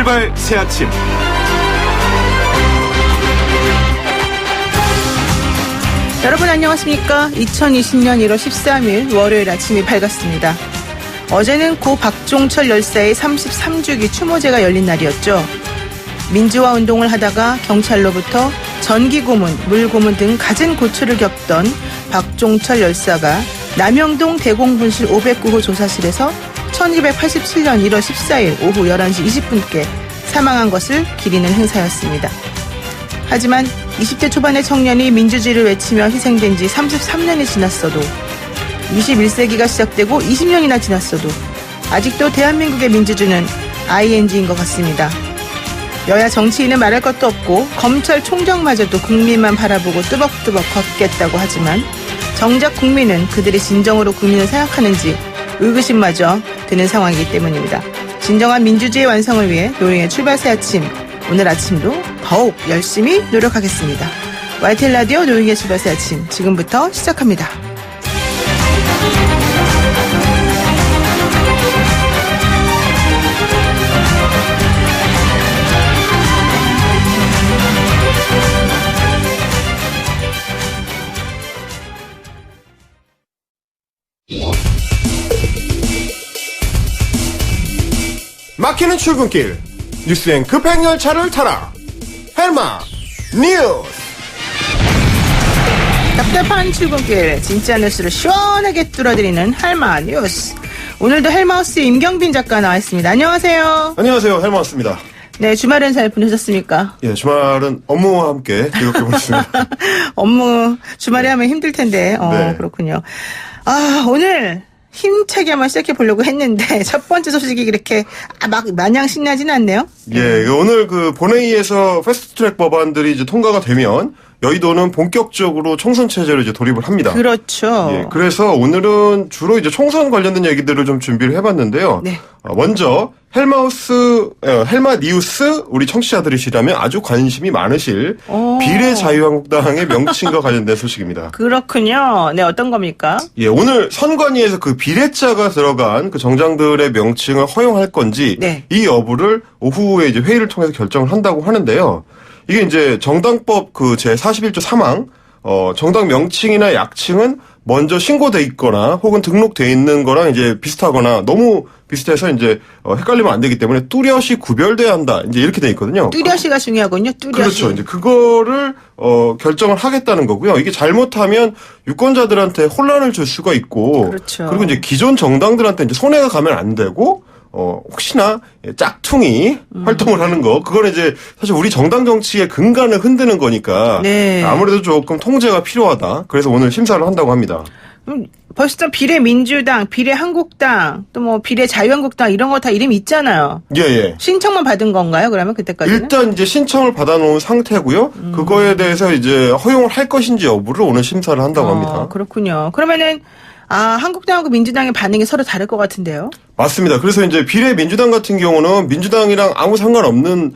출발 새 아침. 여러분 안녕하십니까? 2020년 1월 13일 월요일 아침이 밝았습니다. 어제는 고 박종철 열사의 33주기 추모제가 열린 날이었죠. 민주화 운동을 하다가 경찰로부터 전기고문, 물고문 등 갖은 고초를 겪던 박종철 열사가 남영동 대공분실 509호 조사실에서 1987년 1월 14일 오후 11시 20분께 사망한 것을 기리는 행사였습니다. 하지만 20대 초반의 청년이 민주주의를 외치며 희생된 지 33년이 지났어도 21세기가 시작되고 20년이나 지났어도 아직도 대한민국의 민주주의는 ING인 것 같습니다. 여야 정치인은 말할 것도 없고 검찰총장마저도 국민만 바라보고 뚜벅뚜벅 걷겠다고 하지만 정작 국민은 그들이 진정으로 국민을 생각하는지 의구심마저 드는 상황이기 때문입니다. 진정한 민주주의 완성을 위해 노영의 출발 새 아침, 오늘 아침도 더욱 열심히 노력하겠습니다. YTN 라디오 노영의 출발 새 아침, 지금부터 시작합니다. 막히는 출근길 뉴스엔 급행열차를 타라. 헬마 뉴스. 답답한 출근길 진짜 뉴스를 시원하게 뚫어드리는 헬마 뉴스. 오늘도 헬마우스 임경빈 작가 나와 있습니다. 안녕하세요. 안녕하세요, 헬마우스입니다. 네, 주말은 잘 보내셨습니까? 예, 주말은 업무와 함께 즐겁게 보냈습니다. 업무 주말에 하면 힘들 텐데. 네. 그렇군요. 오늘 힘차게 한번 시작해 보려고 했는데 첫 번째 소식이 이렇게 막 마냥 신나지는 않네요. 예, 오늘 그 본회의에서 패스트트랙 법안들이 이제 통과가 되면 여의도는 본격적으로 총선 체제로 이제 돌입을 합니다. 그렇죠. 예, 그래서 오늘은 주로 이제 총선 관련된 얘기들을 좀 준비를 해봤는데요. 네. 먼저 헬마 뉴스 우리 청취자들이시라면 아주 관심이 많으실 비례자유한국당의 명칭과 관련된 소식입니다. 그렇군요. 네, 어떤 겁니까? 예, 오늘 선관위에서 그 비례자가 들어간 그 정당들의 명칭을 허용할 건지 네. 이 여부를 오후에 이제 회의를 통해서 결정을 한다고 하는데요. 이게 이제 정당법 그 제 41조 3항 정당 명칭이나 약칭은 먼저 신고돼 있거나 혹은 등록돼 있는 거랑 이제 비슷하거나 너무 비슷해서 이제 헷갈리면 안 되기 때문에 뚜렷이 구별돼야 한다. 이제 이렇게 돼 있거든요. 뚜렷이가 중요하군요. 뚜렷이. 그렇죠. 이제 그거를 결정을 하겠다는 거고요. 이게 잘못하면 유권자들한테 혼란을 줄 수가 있고, 그렇죠. 그리고 이제 기존 정당들한테 이제 손해가 가면 안 되고, 혹시나 짝퉁이 활동을 하는 거, 그거는 이제 사실 우리 정당 정치의 근간을 흔드는 거니까 네. 아무래도 조금 통제가 필요하다. 그래서 오늘 심사를 한다고 합니다. 벌써 비례민주당, 비례한국당, 또 뭐 비례자유한국당 이런 거 다 이름이 있잖아요. 예, 예. 신청만 받은 건가요? 그러면 그때까지는? 일단 이제 신청을 받아놓은 상태고요. 그거에 대해서 이제 허용을 할 것인지 여부를 오늘 심사를 한다고 합니다. 그렇군요. 그러면은 한국당하고 민주당의 반응이 서로 다를 것 같은데요. 맞습니다. 그래서 이제 비례민주당 같은 경우는 민주당이랑 아무 상관없는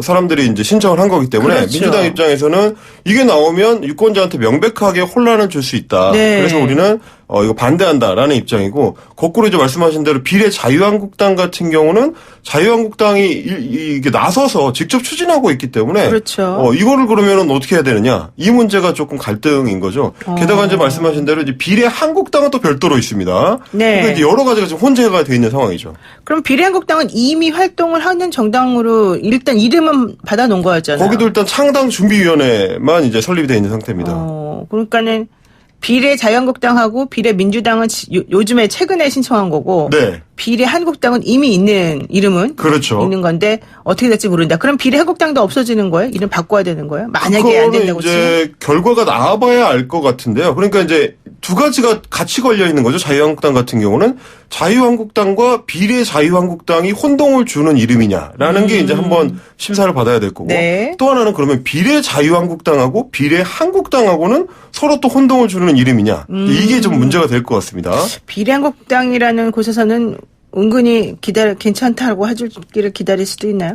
사람들이 이제 신청을 한 거기 때문에 그렇죠. 민주당 입장에서는 이게 나오면 유권자한테 명백하게 혼란을 줄 수 있다. 네. 그래서 우리는 이거 반대한다라는 입장이고, 거꾸로 이제 말씀하신 대로 비례자유한국당 같은 경우는 자유한국당이 이게 나서서 직접 추진하고 있기 때문에 그렇죠. 이거를 그러면은 어떻게 해야 되느냐, 이 문제가 조금 갈등인 거죠. 게다가 이제 말씀하신 대로 이제 비례한국당은 또 별도로 있습니다. 네. 그러니까 이제 여러 가지가 지금 혼재가 돼 있는 상황이죠. 그럼 비례한국당은 이미 활동을 하는 정당으로 일단 이름은 받아놓은 거였잖아요. 거기도 일단 창당준비위원회만 이제 설립이 돼 있는 상태입니다. 그러니까는 비례자유한국당하고 비례민주당은 요즘에 최근에 신청한 거고, 네. 비례한국당은 이미 있는 이름은 그렇죠. 있는 건데 어떻게 될지 모른다. 그럼 비례한국당도 없어지는 거예요? 이름 바꿔야 되는 거예요? 만약에 안 된다고 치면? 이제 결과가 나와봐야 알 것 같은데요. 그러니까 이제 두 가지가 같이 걸려 있는 거죠. 자유한국당 같은 경우는 자유한국당과 비례자유한국당이 혼동을 주는 이름이냐라는 게 이제 한번 심사를 받아야 될 거고, 네. 또 하나는 그러면 비례자유한국당하고 비례한국당하고는 서로 또 혼동을 주는 이름이냐, 이게 좀 문제가 될 것 같습니다. 비례한국당이라는 곳에서는 은근히 괜찮다고 해주기를 기다릴 수도 있나요?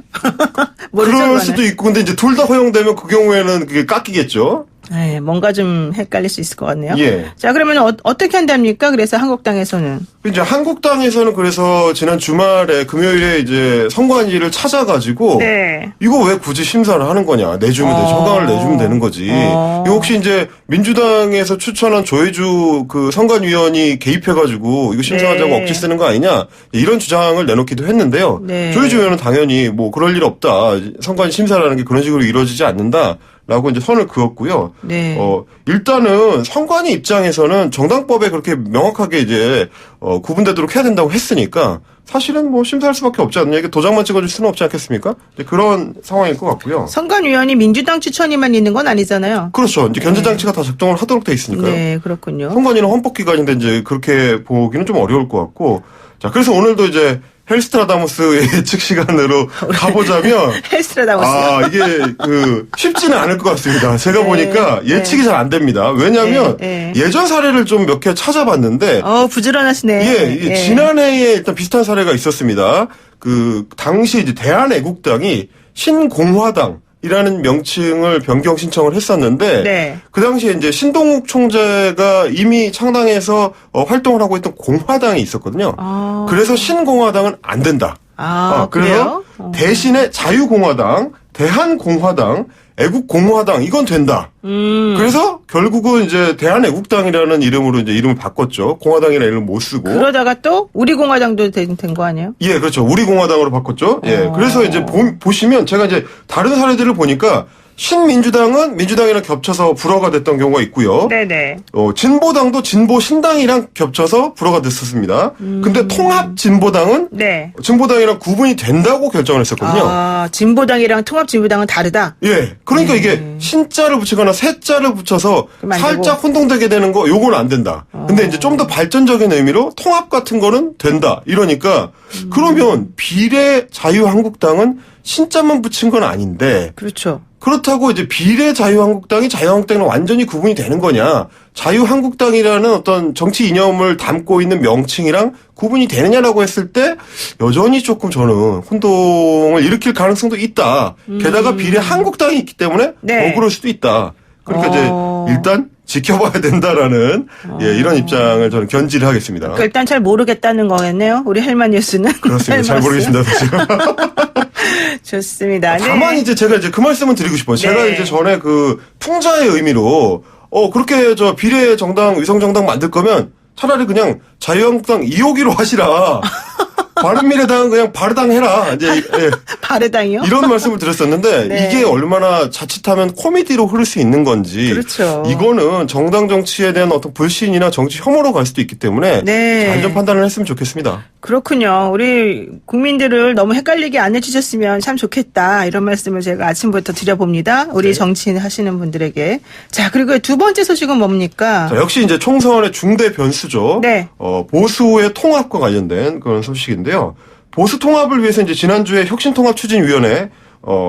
모르죠, 그럴 그거는. 수도 있고, 근데 이제 둘 다 허용되면 그 경우에는 그게 깎이겠죠. 네, 뭔가 좀 헷갈릴 수 있을 것 같네요. 예. 자, 그러면 어떻게 한답니까? 그래서 한국당에서는. 이제 한국당에서는 그래서 지난 주말에 금요일에 이제 선관위를 찾아가지고 네. 이거 왜 굳이 심사를 하는 거냐. 내주면 되지. 허가를 내주면 되는 거지. 이거 혹시 이제 민주당에서 추천한 조혜주 그 선관위원이 개입해가지고 이거 심사하자고 네. 억지 쓰는 거 아니냐. 이런 주장을 내놓기도 했는데요. 네. 조혜주 의원은 당연히 뭐 그럴 일 없다. 선관위 심사라는 게 그런 식으로 이루어지지 않는다. 라고 이제 선을 그었고요. 네. 일단은 선관위 입장에서는 정당법에 그렇게 명확하게 이제, 구분되도록 해야 된다고 했으니까 사실은 뭐 심사할 수밖에 없지 않느냐. 이게 도장만 찍어줄 수는 없지 않겠습니까? 이제 그런 상황일 것 같고요. 선관위원이 민주당 추천이만 있는 건 아니잖아요. 그렇죠. 이제 견제장치가 다 작동을 하도록 돼 있으니까요. 네, 그렇군요. 선관위는 헌법기관인데 이제 그렇게 보기는 좀 어려울 것 같고. 자, 그래서 오늘도 이제 헬스트라다무스 예측 시간으로 가보자면 헬스트라다무스. 이게 쉽지는 않을 것 같습니다. 제가 네, 보니까 예측이 잘 안 됩니다. 왜냐하면 네. 예전 사례를 좀 몇 개 찾아봤는데 부지런하시네. 예, 지난해에 일단 비슷한 사례가 있었습니다. 그 당시 이제 대한애국당이 신공화당이라는 명칭을 변경 신청을 했었는데 네. 그 당시에 이제 신동욱 총재가 이미 창당해서 활동을 하고 있던 공화당이 있었거든요. 그래서 신공화당은 안 된다. 그래서 그래요? 대신에 자유공화당, 대한공화당, 애국공화당 이건 된다. 그래서 결국은 이제 대한애국당이라는 이름으로 이제 이름을 바꿨죠. 공화당이라는 이름을 못 쓰고. 그러다가 또 우리 공화당도 된 거 아니에요? 예, 그렇죠. 우리 공화당으로 바꿨죠. 예. 그래서 이제 보시면 제가 이제 다른 사례들을 보니까 신민주당은 민주당이랑 겹쳐서 불허가 됐던 경우가 있고요. 네네. 진보당도 진보신당이랑 겹쳐서 불허가 됐었습니다. 근데 통합진보당은 네. 진보당이랑 구분이 된다고 결정을 했었거든요. 진보당이랑 통합진보당은 다르다. 예. 그러니까 이게 신자를 붙이거나 새자를 붙여서 그럼 안 살짝 되고. 혼동되게 되는 거 요건 안 된다. 근데 이제 좀 더 발전적인 의미로 통합 같은 거는 된다. 이러니까 그러면 비례 자유한국당은 신자만 붙인 건 아닌데 그렇죠. 그렇다고 이제 비례 자유한국당이 자유한국당이랑 완전히 구분이 되는 거냐. 자유한국당이라는 어떤 정치 이념을 담고 있는 명칭이랑 구분이 되느냐라고 했을 때 여전히 조금 저는 혼동을 일으킬 가능성도 있다. 게다가 비례 한국당이 있기 때문에 네. 더 그럴 수도 있다. 그러니까 이제 일단 지켜봐야 된다라는 이런 입장을 저는 견지를 하겠습니다. 그러니까 일단 잘 모르겠다는 거겠네요. 우리 헬만 뉴스는. 그렇습니다. 잘 모르겠습니다. 지금. 좋습니다. 다만 네. 이제 제가 이제 그 말씀은 드리고 싶어요. 제가 네. 이제 전에 그 풍자의 의미로 그렇게 저 비례 정당 위성 정당 만들 거면 차라리 그냥 자유한국당 2호기로 하시라. 바른미래당은 그냥 바르당 해라. 이제 바르당이요? 이런 말씀을 드렸었는데 네. 이게 얼마나 자칫하면 코미디로 흐를 수 있는 건지 그렇죠. 이거는 정당 정치에 대한 어떤 불신이나 정치 혐오로 갈 수도 있기 때문에 네. 안전 판단을 했으면 좋겠습니다. 그렇군요. 우리 국민들을 너무 헷갈리게 안 해주셨으면 참 좋겠다. 이런 말씀을 제가 아침부터 드려봅니다. 우리 네. 정치인 하시는 분들에게. 자, 그리고 두 번째 소식은 뭡니까? 자, 역시 이제 총선의 중대 변수죠. 네. 보수의 통합과 관련된 그런 소식인데요. 보수 통합을 위해서 이제 지난주에 혁신통합추진위원회,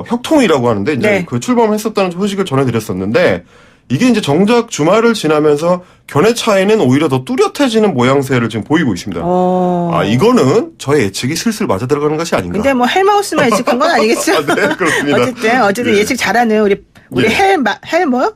혁통이라고 하는데 이제 네. 그 출범을 했었다는 소식을 전해드렸었는데 이게 이제 정작 주말을 지나면서 견해 차이는 오히려 더 뚜렷해지는 모양새를 지금 보이고 있습니다. 이거는 저의 예측이 슬슬 맞아 들어가는 것이 아닌가. 근데 뭐 헬마우스만 예측한 건 아니겠죠? 네, 그렇습니다. 어쨌든 예. 예측 잘하는 우리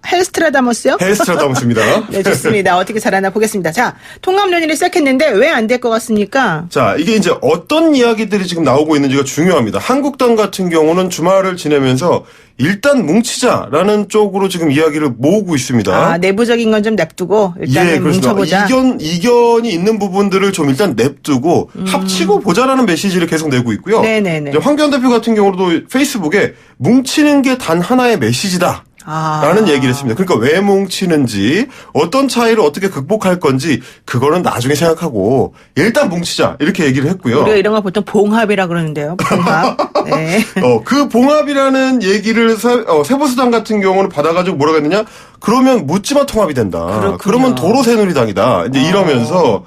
헬스트라다머스요? 헬스트라다무스입니다. 네, 좋습니다. 어떻게 잘하나 보겠습니다. 자, 통합론의를 시작했는데 왜 안 될 것 같습니까? 자, 이게 이제 어떤 이야기들이 지금 나오고 있는지가 중요합니다. 한국당 같은 경우는 주말을 지내면서 일단 뭉치자라는 쪽으로 지금 이야기를 모으고 있습니다. 내부적인 건 좀 냅두고 일단은 그렇습니다. 뭉쳐보자. 이견이 있는 부분들을 좀 일단 냅두고 합치고 보자라는 메시지를 계속 내고 있고요. 네네네. 이제 황교안 대표 같은 경우도 페이스북에 뭉치는 게 단 하나의 메시지다. 라는 얘기를 했습니다. 그러니까 왜 뭉치는지 어떤 차이를 어떻게 극복할 건지 그거는 나중에 생각하고 일단 뭉치자 이렇게 얘기를 했고요. 우리가 이런 거 보통 봉합이라 그러는데요. 봉합. 네. 그 봉합이라는 얘기를 세보수당 같은 경우는 받아가지고 뭐라고 했느냐? 그러면 묻지마 통합이 된다. 그렇군요. 그러면 도로 새누리당이다. 이제 이러면서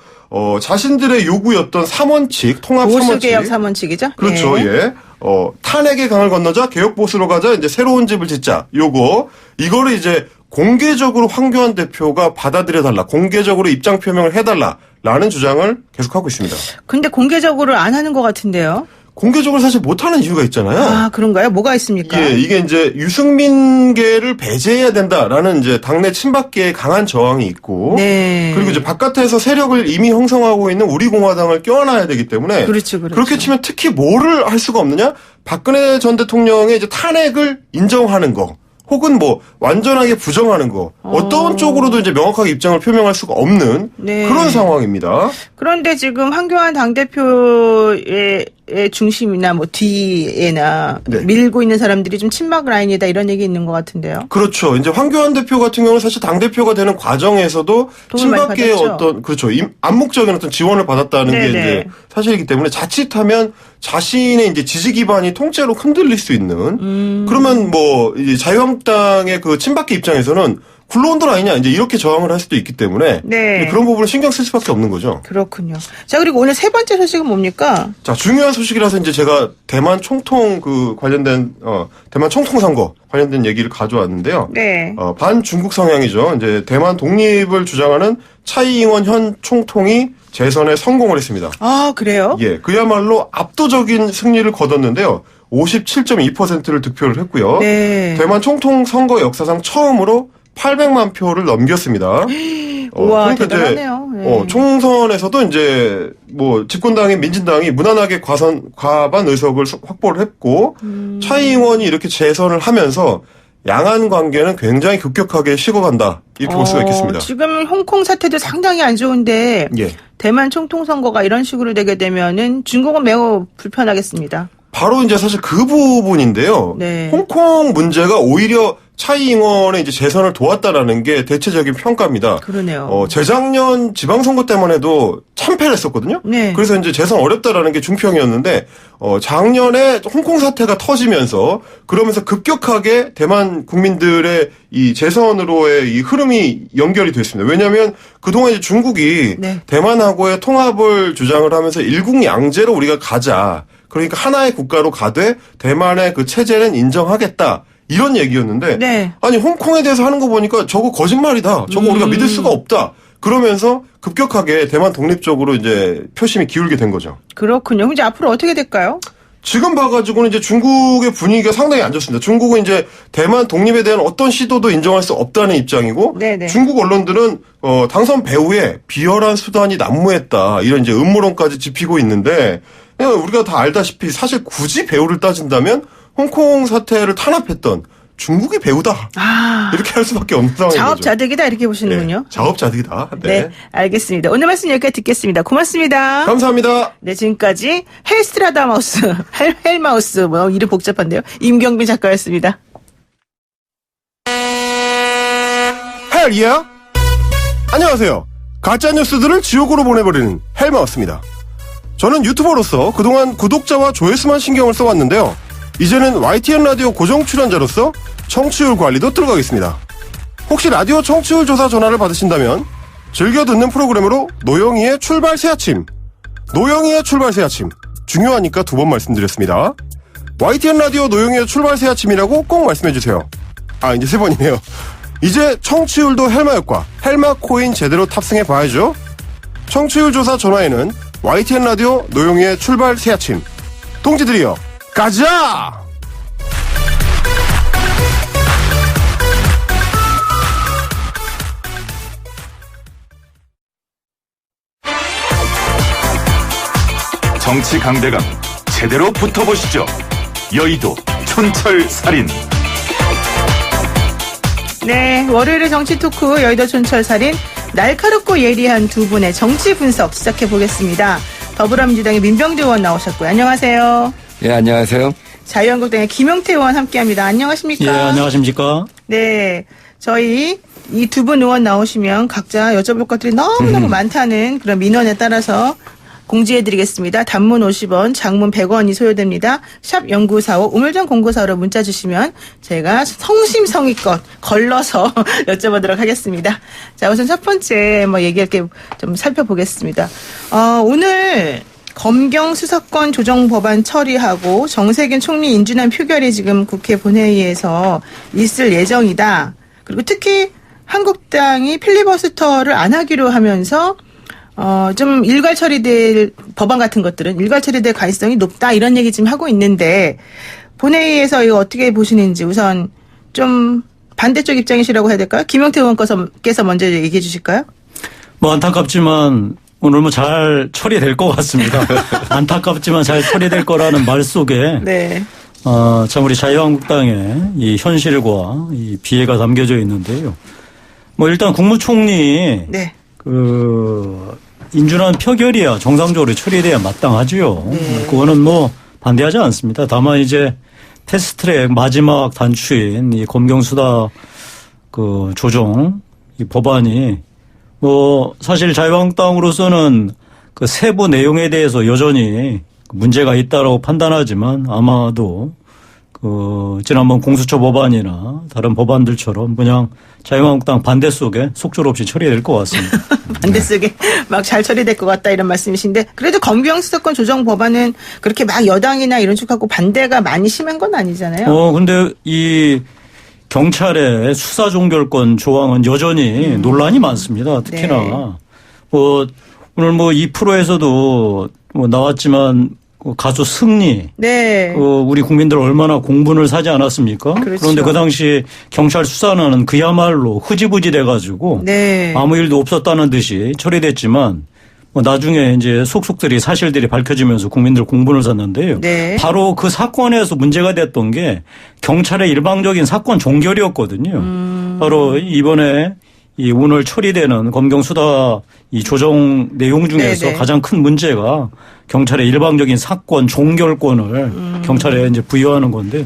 자신들의 요구였던 3원칙 통합 3원칙 보수개혁 3원칙이죠? 그렇죠. 네. 예. 탄핵의 강을 건너자 개혁 보수로 가자. 이제 새로운 집을 짓자. 이거를 이제 공개적으로 황교안 대표가 받아들여 달라. 공개적으로 입장 표명을 해 달라라는 주장을 계속하고 있습니다. 근데 공개적으로 안 하는 것 같은데요. 공개적으로 사실 못하는 이유가 있잖아요. 아, 그런가요? 뭐가 있습니까? 예, 이게 이제 유승민계를 배제해야 된다라는 이제 당내 친박계의 강한 저항이 있고, 네. 그리고 이제 바깥에서 세력을 이미 형성하고 있는 우리공화당을 껴안아야 되기 때문에, 그렇죠. 그렇게 치면 특히 뭐를 할 수가 없느냐? 박근혜 전 대통령의 이제 탄핵을 인정하는 거. 혹은 뭐 완전하게 부정하는 거 어떤 쪽으로도 이제 명확하게 입장을 표명할 수가 없는 네. 그런 상황입니다. 그런데 지금 황교안 당대표의 중심이나 뭐 뒤에나 네. 밀고 있는 사람들이 좀 친박 라인이다 이런 얘기 있는 것 같은데요. 그렇죠. 이제 황교안 대표 같은 경우는 사실 당대표가 되는 과정에서도 도움을 많이 친박계의 받았죠. 어떤 그렇죠. 암묵적인 어떤 지원을 받았다는 네네. 게 이제 사실이기 때문에 자칫하면 자신의 이제 지지 기반이 통째로 흔들릴 수 있는 그러면 뭐 이제 자유한국당의 그 친박계 입장에서는 굴러온들 아니냐 이제 이렇게 저항을 할 수도 있기 때문에 네. 그런 부분을 신경 쓸 수밖에 없는 거죠. 그렇군요. 자, 그리고 오늘 세 번째 소식은 뭡니까? 자, 중요한 소식이라서 이제 제가 대만 총통 관련된 대만 총통 선거 관련된 얘기를 가져왔는데요. 네. 반중국 성향이죠. 이제 대만 독립을 주장하는 차이잉원 현 총통이 재선에 성공을 했습니다. 아, 그래요? 예, 그야말로 압도적인 승리를 거뒀는데요. 57.2%를 득표를 했고요. 네. 대만 총통 선거 역사상 처음으로 800만 표를 넘겼습니다. 우와, 그러니까 대단하네요. 네. 총선에서도 이제 뭐 집권당인 민진당이 무난하게 과반 의석을 확보를 했고 차이잉원이 이렇게 재선을 하면서 양안 관계는 굉장히 급격하게 식어간다 이렇게 볼 수가 있겠습니다. 지금 홍콩 사태도 상당히 안 좋은데 예. 대만 총통 선거가 이런 식으로 되게 되면은 중국은 매우 불편하겠습니다. 바로 이제 사실 그 부분인데요. 네. 홍콩 문제가 오히려 차이잉원의 이제 재선을 도왔다라는 게 대체적인 평가입니다. 그러네요. 재작년 지방선거 때만 해도 참패를 했었거든요. 네. 그래서 이제 재선 어렵다라는 게 중평이었는데, 작년에 홍콩 사태가 터지면서 그러면서 급격하게 대만 국민들의 이 재선으로의 이 흐름이 연결이 됐습니다. 왜냐하면 그동안 이제 중국이 네. 대만하고의 통합을 주장을 하면서 일국양제로 우리가 가자. 그러니까 하나의 국가로 가되 대만의 그 체제는 인정하겠다. 이런 얘기였는데 네. 아니 홍콩에 대해서 하는 거 보니까 저거 거짓말이다. 저거 우리가 믿을 수가 없다. 그러면서 급격하게 대만 독립 쪽으로 이제 표심이 기울게 된 거죠. 그렇군요. 그럼 이제 앞으로 어떻게 될까요? 지금 봐가지고는 이제 중국의 분위기가 상당히 안 좋습니다. 중국은 이제 대만 독립에 대한 어떤 시도도 인정할 수 없다는 입장이고, 네네. 중국 언론들은 당선 배후에 비열한 수단이 난무했다 이런 이제 음모론까지 짚히고 있는데, 우리가 다 알다시피 사실 굳이 배후를 따진다면 홍콩 사태를 탄압했던 중국이 배우다. 이렇게 할 수밖에 없는 상황이죠. 자업자득이다 이렇게 보시는군요. 네, 자업자득이다. 네. 알겠습니다. 오늘 말씀 여기까지 듣겠습니다. 고맙습니다. 감사합니다. 네, 지금까지 헬스트라다마우스, 헬마우스, 이름 복잡한데요. 임경빈 작가였습니다. 헬이야? 안녕하세요. 가짜뉴스들을 지옥으로 보내버리는 헬마우스입니다. 저는 유튜버로서 그동안 구독자와 조회수만 신경을 써왔는데요. 이제는 YTN 라디오 고정 출연자로서 청취율 관리도 들어가겠습니다. 혹시 라디오 청취율 조사 전화를 받으신다면 즐겨 듣는 프로그램으로 노영희의 출발 새아침, 노영희의 출발 새아침 중요하니까 두 번 말씀드렸습니다. YTN 라디오 노영희의 출발 새아침이라고 꼭 말씀해주세요. 이제 세 번이네요. 이제 청취율도 헬마효과, 헬마 코인 제대로 탑승해 봐야죠. 청취율 조사 전화에는 YTN 라디오 노영희의 출발 새아침. 동지들이여, 가자! 정치 강대강 제대로 붙어보시죠. 여의도 촌철살인. 네, 월요일의 정치 토크 여의도 촌철살인 날카롭고 예리한 두 분의 정치 분석 시작해 보겠습니다. 더불어민주당의 민병대 의원 나오셨고요. 안녕하세요. 예, 안녕하세요. 자유한국당의 김용태 의원 함께합니다. 안녕하십니까? 예, 안녕하십니까? 네, 저희 이 두 분 의원 나오시면 각자 여쭤볼 것들이 너무너무 많다는 그런 민원에 따라서 공지해드리겠습니다. 단문 50원, 장문 100원이 소요됩니다. 샵 0945, 우물정 0945로 문자 주시면 제가 성심성의껏 걸러서 여쭤보도록 하겠습니다. 자, 우선 첫 번째 얘기할 게 좀 살펴보겠습니다. 오늘 검경 수사권 조정 법안 처리하고 정세균 총리 인준안 표결이 지금 국회 본회의에서 있을 예정이다. 그리고 특히 한국당이 필리버스터를 안 하기로 하면서 좀 일괄 처리될 법안 같은 것들은 일괄 처리될 가능성이 높다 이런 얘기 지금 하고 있는데 본회의에서 이거 어떻게 보시는지 우선 좀 반대쪽 입장이시라고 해야 될까요? 김영태 의원께서 먼저 얘기해 주실까요? 뭐 안타깝지만 오늘 뭐 잘 처리될 것 같습니다. 안타깝지만 잘 처리될 거라는 말 속에 네. 참 우리 자유한국당의 이 현실과 이 비애가 담겨져 있는데요. 뭐 일단 국무총리 네. 인준안 표결이야 정상적으로 처리돼야 마땅하지요. 그거는 뭐 반대하지 않습니다. 다만 이제 패스트트랙 마지막 단추인 이 검경수사 조정 이 법안이 뭐 사실 자유한국당으로서는 그 세부 내용에 대해서 여전히 문제가 있다라고 판단하지만 아마도 지난번 공수처 법안이나 다른 법안들처럼 그냥 자유한국당 반대 속에 속절없이 처리될 것 같습니다. 반대 속에 막 잘 처리될 것 같다 이런 말씀이신데 그래도 검경수사권 조정 법안은 그렇게 막 여당이나 이런 쪽하고 반대가 많이 심한 건 아니잖아요. 근데 이 경찰의 수사 종결권 조항은 여전히 논란이 많습니다. 특히나 네. 오늘 2%에서도 나왔지만 가수 승리. 네. 우리 국민들 얼마나 공분을 사지 않았습니까? 그렇죠. 그런데 그 당시 경찰 수사는 그야말로 흐지부지 돼가지고 네. 아무 일도 없었다는 듯이 처리됐지만 나중에 이제 속속들이 사실들이 밝혀지면서 국민들 공분을 샀는데요. 네. 바로 그 사건에서 문제가 됐던 게 경찰의 일방적인 사건 종결이었거든요. 바로 이번에 이 오늘 처리되는 검경수사 이 조정 내용 중에서 네네. 가장 큰 문제가 경찰의 일방적인 사건 종결권을 경찰에 이제 부여하는 건데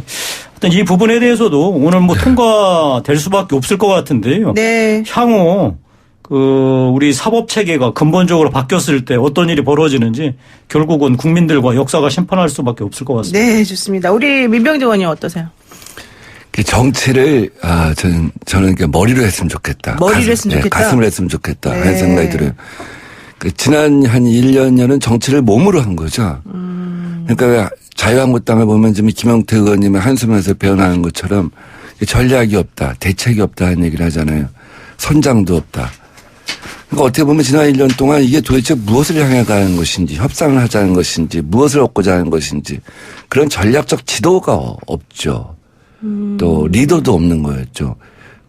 어떤 이 부분에 대해서도 오늘 뭐 통과될 수밖에 없을 것 같은데요. 네. 향후 우리 사법 체계가 근본적으로 바뀌었을 때 어떤 일이 벌어지는지 결국은 국민들과 역사가 심판할 수밖에 없을 것 같습니다. 네, 좋습니다. 우리 민병재 의원님 어떠세요? 정치를 저는 머리로 했으면 좋겠다. 머리로 했으면 좋겠다. 가슴을 했으면 좋겠다 네. 하는 생각이 들어요. 지난 한 1년여는 정치를 몸으로 한 거죠. 그러니까 왜 자유한국당을 보면 지금 김영태 의원님의 한숨에서 배어나는 것처럼 전략이 없다, 대책이 없다 하는 얘기를 하잖아요. 선장도 없다. 그러니까 어떻게 보면 지난 1년 동안 이게 도대체 무엇을 향해 가는 것인지, 협상을 하자는 것인지, 무엇을 얻고자 하는 것인지 그런 전략적 지도가 없죠. 또 리더도 없는 거였죠.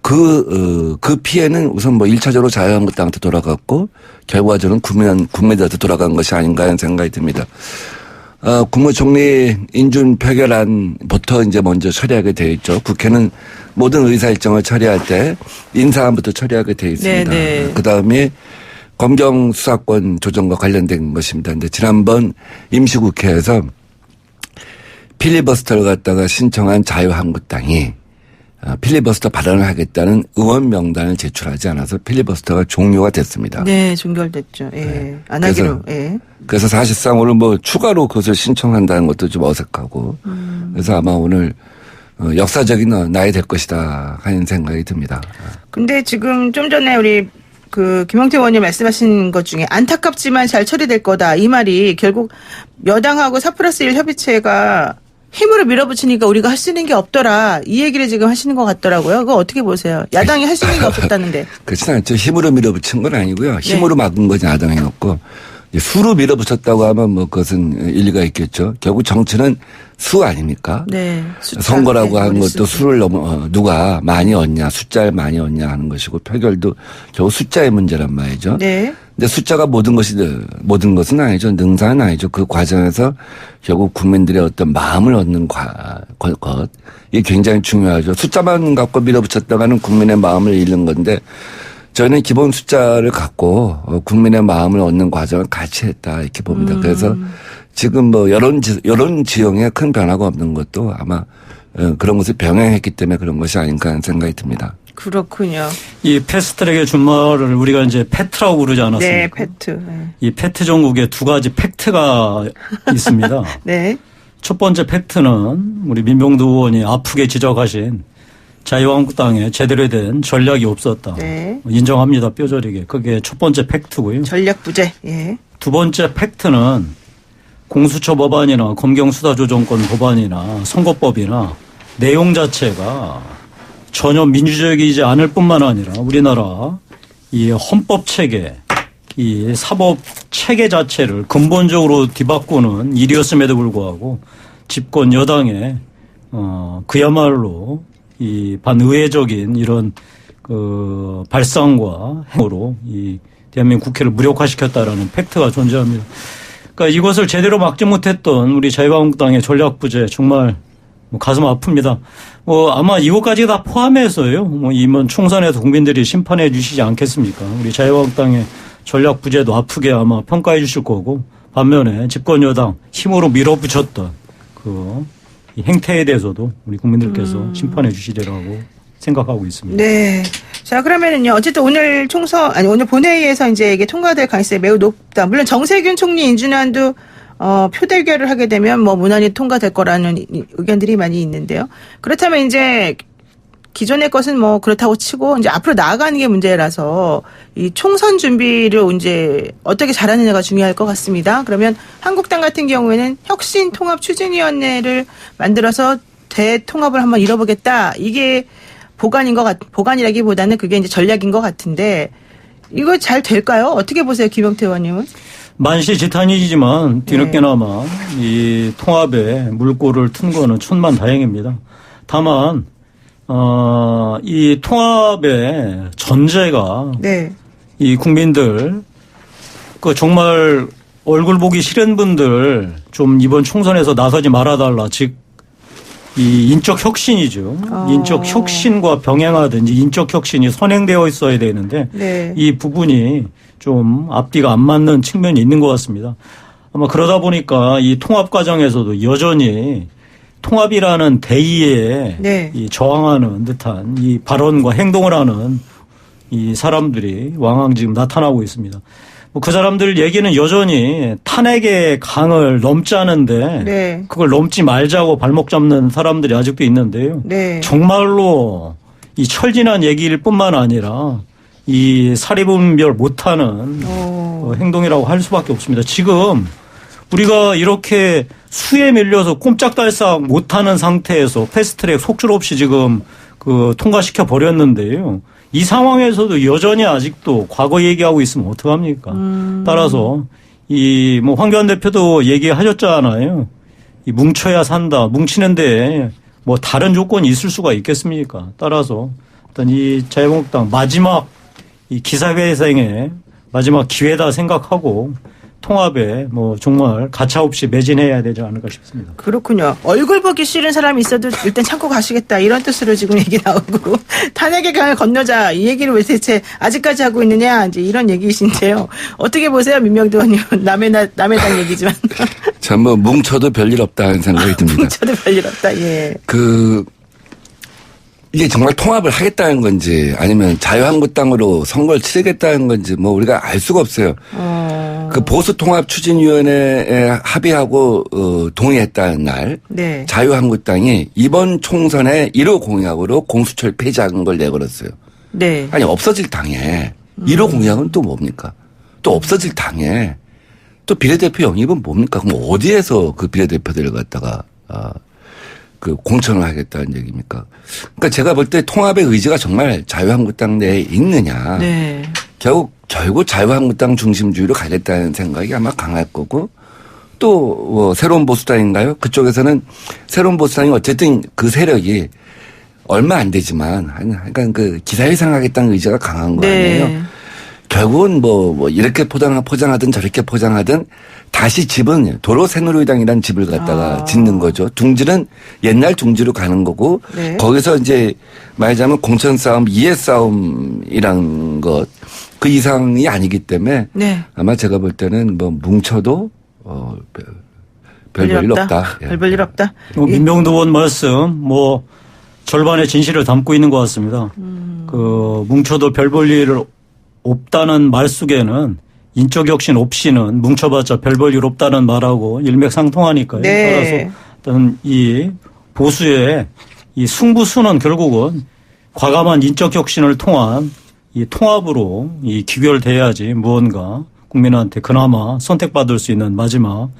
그 피해는 우선 1차적으로 자유한국당한테 돌아갔고 결과적으로는 국민들한테 돌아간 것이 아닌가 하는 생각이 듭니다. 국무총리 인준 표결안부터 이제 먼저 처리하게 되어 있죠. 국회는 모든 의사 일정을 처리할 때 인사안부터 처리하게 되어 있습니다. 그 다음에 검경 수사권 조정과 관련된 것입니다. 근데 지난번 임시국회에서 필리버스터를 갖다가 신청한 자유한국당이 필리버스터 발언을 하겠다는 의원 명단을 제출하지 않아서 필리버스터가 종료가 됐습니다. 네, 종결됐죠. 예. 네. 안 하기로. 예. 그래서 사실상 오늘 추가로 그것을 신청한다는 것도 좀 어색하고 그래서 아마 오늘 역사적인 날이 될 것이다 하는 생각이 듭니다. 근데 지금 좀 전에 우리 김영태 의원님 말씀하신 것 중에 안타깝지만 잘 처리될 거다. 이 말이 결국 여당하고 4+1 협의체가 힘으로 밀어붙이니까 우리가 할 수 있는 게 없더라. 이 얘기를 지금 하시는 것 같더라고요. 그거 어떻게 보세요? 야당이 할 수 있는 게 없었다는데. 그렇진 않죠. 힘으로 밀어붙인 건 아니고요. 힘으로 막은 것이 야당이 없고 수로 밀어붙였다고 하면 그것은 일리가 있겠죠. 결국 정치는 수 아닙니까? 네. 숫자. 선거라고 네, 하는 것도 수를 누가 많이 얻냐, 숫자를 많이 얻냐 하는 것이고 표결도 결국 숫자의 문제란 말이죠. 네. 근데 숫자가 모든 것은 아니죠. 능사는 아니죠. 그 과정에서 결국 국민들의 어떤 마음을 얻는 것. 이게 굉장히 중요하죠. 숫자만 갖고 밀어붙였다가는 국민의 마음을 잃는 건데 저희는 기본 숫자를 갖고 국민의 마음을 얻는 과정을 같이 했다 이렇게 봅니다. 그래서 지금 여론 지형에 큰 변화가 없는 것도 아마 그런 것을 병행했기 때문에 그런 것이 아닌가 하는 생각이 듭니다. 그렇군요. 이 패스트트랙의 준말을 우리가 이제 패트라고 부르지 않았습니까? 네, 패트. 네. 이 패트 전국에 두 가지 팩트가 있습니다. 네. 첫 번째 팩트는 우리 민병두 의원이 아프게 지적하신 자유한국당에 제대로 된 전략이 없었다. 네. 인정합니다. 뼈저리게. 그게 첫 번째 팩트고요. 전략 부재. 예. 두 번째 팩트는 공수처 법안이나 검경수사조정권 법안이나 선거법이나 내용 자체가 전혀 민주적이지 않을 뿐만 아니라 우리나라 이 헌법 체계 이 사법 체계 자체를 근본적으로 뒤바꾸는 일이었음에도 불구하고 집권 여당의 그야말로 이 반의회적인 이런 그 발상과 행위로 이 대한민국 국회를 무력화시켰다라는 팩트가 존재합니다. 그러니까 이것을 제대로 막지 못했던 우리 자유한국당의 전략부재 정말 가슴 아픕니다. 아마 이것까지 다 포함해서요. 이번 총선에서 국민들이 심판해 주시지 않겠습니까? 우리 자유한국당의 전략부재도 아프게 아마 평가해 주실 거고, 반면에 집권 여당 힘으로 밀어붙였던 이 행태에 대해서도 우리 국민들께서 심판해 주시리라고 생각하고 있습니다. 네. 자, 그러면은요. 어쨌든 오늘 오늘 본회의에서 이제 이게 통과될 가능성이 매우 높다. 물론 정세균 총리 인준안도 표대결을 하게 되면 무난히 통과될 거라는 의견들이 많이 있는데요. 그렇다면 이제 기존의 것은 그렇다고 치고 이제 앞으로 나아가는 게 문제라서 이 총선 준비를 이제 어떻게 잘하느냐가 중요할 것 같습니다. 그러면 한국당 같은 경우에는 혁신통합추진위원회를 만들어서 대통합을 한번 이뤄보겠다. 이게 보관이라기보다는 그게 이제 전략인 것 같은데 이거 잘 될까요? 어떻게 보세요, 김영태 의원님은? 만시지탄이지만 뒤늦게나마 이 통합에 물꼬를 튼 거는 천만다행입니다. 다만 이 통합의 전제가 네. 이 국민들 정말 얼굴 보기 싫은 분들 좀 이번 총선에서 나서지 말아달라. 즉 이 인적 혁신이죠. 인적 혁신과 병행하든지 인적 혁신이 선행되어 있어야 되는데 네. 이 부분이 좀 앞뒤가 안 맞는 측면이 있는 것 같습니다. 아마 그러다 보니까 이 통합 과정에서도 여전히 통합이라는 대의에 네. 이 저항하는 듯한 이 발언과 행동을 하는 이 사람들이 왕왕 지금 나타나고 있습니다. 그 사람들 얘기는 여전히 탄핵의 강을 넘지 않은데 네. 그걸 넘지 말자고 발목 잡는 사람들이 아직도 있는데요. 네. 정말로 이 철진한 얘기일 뿐만 아니라 이 사리분별 못하는 행동이라고 할 수밖에 없습니다. 지금 우리가 이렇게 수에 밀려서 꼼짝달싹 못하는 상태에서 패스트트랙 속줄 없이 지금 통과시켜 버렸는데요. 이 상황에서도 여전히 아직도 과거 얘기하고 있으면 어떡합니까? 따라서 황교안 대표도 얘기하셨잖아요. 이 뭉쳐야 산다. 뭉치는데 다른 조건이 있을 수가 있겠습니까? 따라서 일단 이 자유한국당 마지막 이 기사회생의 마지막 기회다 생각하고 통합에 정말 가차없이 매진해야 되지 않을까 싶습니다. 그렇군요. 얼굴 보기 싫은 사람이 있어도 일단 참고 가시겠다 이런 뜻으로 지금 얘기 나오고 탄핵의 강을 건너자 이 얘기를 왜 대체 아직까지 하고 있느냐 이제 이런 얘기이신데요. 어떻게 보세요, 민명도 의원님? 남의 당 얘기지만 참 뭉쳐도 별일 없다는 생각이 듭니다. 뭉쳐도 별일 없다. 예. 이게 정말 통합을 하겠다는 건지 아니면 자유한국당으로 선거를 치르겠다는 건지 우리가 알 수가 없어요. 보수통합추진위원회에 합의하고 동의했다는 날 네. 자유한국당이 이번 총선에 1호 공약으로 공수처를 폐지하는 걸 내걸었어요. 네. 아니 없어질 당에 1호 공약은 또 뭡니까? 또 없어질 당에 또 비례대표 영입은 뭡니까? 그럼 어디에서 그 비례대표들을 갖다가 공천을 하겠다는 얘기입니까? 그러니까 제가 볼 때 통합의 의지가 정말 자유한국당 내에 있느냐. 네. 결국 자유한국당 중심주의로 가겠다는 생각이 아마 강할 거고 또 새로운 보수당인가요? 그쪽에서는 새로운 보수당이 어쨌든 그 세력이 얼마 안 되지만 약간 기사회생하겠다는 의지가 강한 거 아니에요? 네. 결국은 이렇게 포장하든 저렇게 포장하든 다시 집은 도로 새누리당이라는 집을 갖다가 짓는 거죠. 둥지는 옛날 둥지로 가는 거고 네. 거기서 이제 말하자면 공천 싸움, 이해 싸움이란 것 그 이상이 아니기 때문에 네. 아마 제가 볼 때는 뭉쳐도 별 볼 일 없다. 별 볼 일 없다. 민병도 의원 말씀 절반의 진실을 담고 있는 것 같습니다. 뭉쳐도 별 볼 일 없다는 말 속에는 인적 혁신 없이는 뭉쳐봤자 별 볼 일 없다는 말하고 일맥상통하니까요. 네. 따라서 어떤 이 보수의 이 승부수는 결국은 과감한 인적 혁신을 통한 이 통합으로 이 귀결돼야지 무언가 국민한테 그나마 선택받을 수 있는 마지막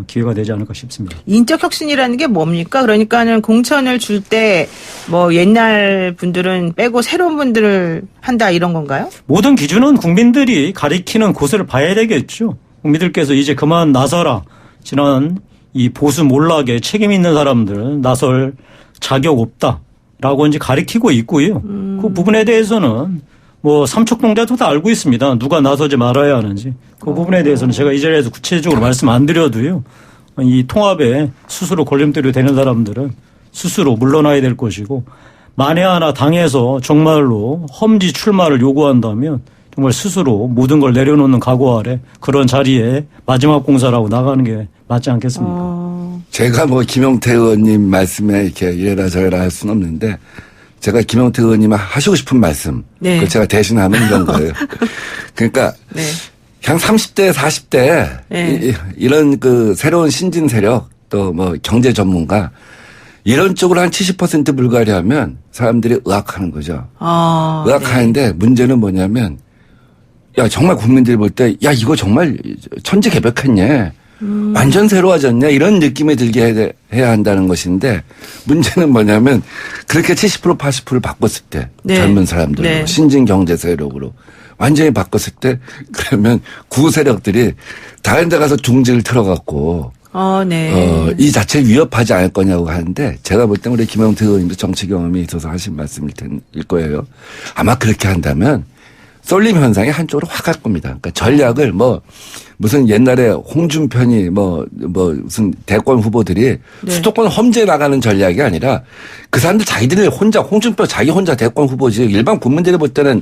기회가 되지 않을까 싶습니다. 인적 혁신이라는 게 뭡니까? 그러니까는 공천을 줄 때 뭐 옛날 분들은 빼고 새로운 분들을 한다 이런 건가요? 모든 기준은 국민들이 가리키는 곳을 봐야 되겠죠. 국민들께서 이제 그만 나서라. 지난 이 보수 몰락에 책임 있는 사람들 나설 자격 없다라고 이제 가리키고 있고요. 그 부분에 대해서는 뭐 삼척동자도 다 알고 있습니다. 누가 나서지 말아야 하는지. 그 부분에 대해서는 제가 이 자리에서 구체적으로 말씀 안 드려도요. 이 통합에 스스로 걸림돌이 되는 사람들은 스스로 물러나야 될 것이고 만에 하나 당에서 정말로 험지 출마를 요구한다면 정말 스스로 모든 걸 내려놓는 각오 아래 그런 자리에 마지막 공사라고 나가는 게 맞지 않겠습니까? 제가 뭐 김용태 의원님 말씀에 이렇게 이래라 저래라 할 수는 없는데 제가 김용태 의원님 하시고 싶은 말씀 네. 그걸 제가 대신하면 이런 거예요. 그러니까 네. 그냥 30대 40대 네. 이런 그 새로운 신진 세력 또 뭐 경제 전문가 이런 쪽으로 한 70% 불가리하면 사람들이 의학하는 거죠. 의학하는데 문제는 뭐냐면 야 정말 국민들이 볼 때 야 이거 정말 천지개벽했냐 완전 새로워졌냐 이런 느낌이 들게 해야 한다는 것인데 문제는 뭐냐면 그렇게 70% 80%를 바꿨을 때 네. 젊은 사람들로 네. 신진 경제 세력으로 완전히 바꿨을 때 그러면 구 세력들이 다른 데 가서 둥지를 틀어갖고 네. 이 자체를 위협하지 않을 거냐고 하는데 제가 볼 때 우리 김영태 의원님도 정치 경험이 있어서 하신 말씀일 거예요. 아마 그렇게 한다면 쏠림 현상이 한쪽으로 확 갈 겁니다. 그러니까 전략을 무슨 옛날에 홍준편이 무슨 대권 후보들이 네. 수도권 험지에 나가는 전략이 아니라 그 사람들 자기들이 혼자 홍준표 자기 혼자 대권 후보지 일반 국민들이 볼 때는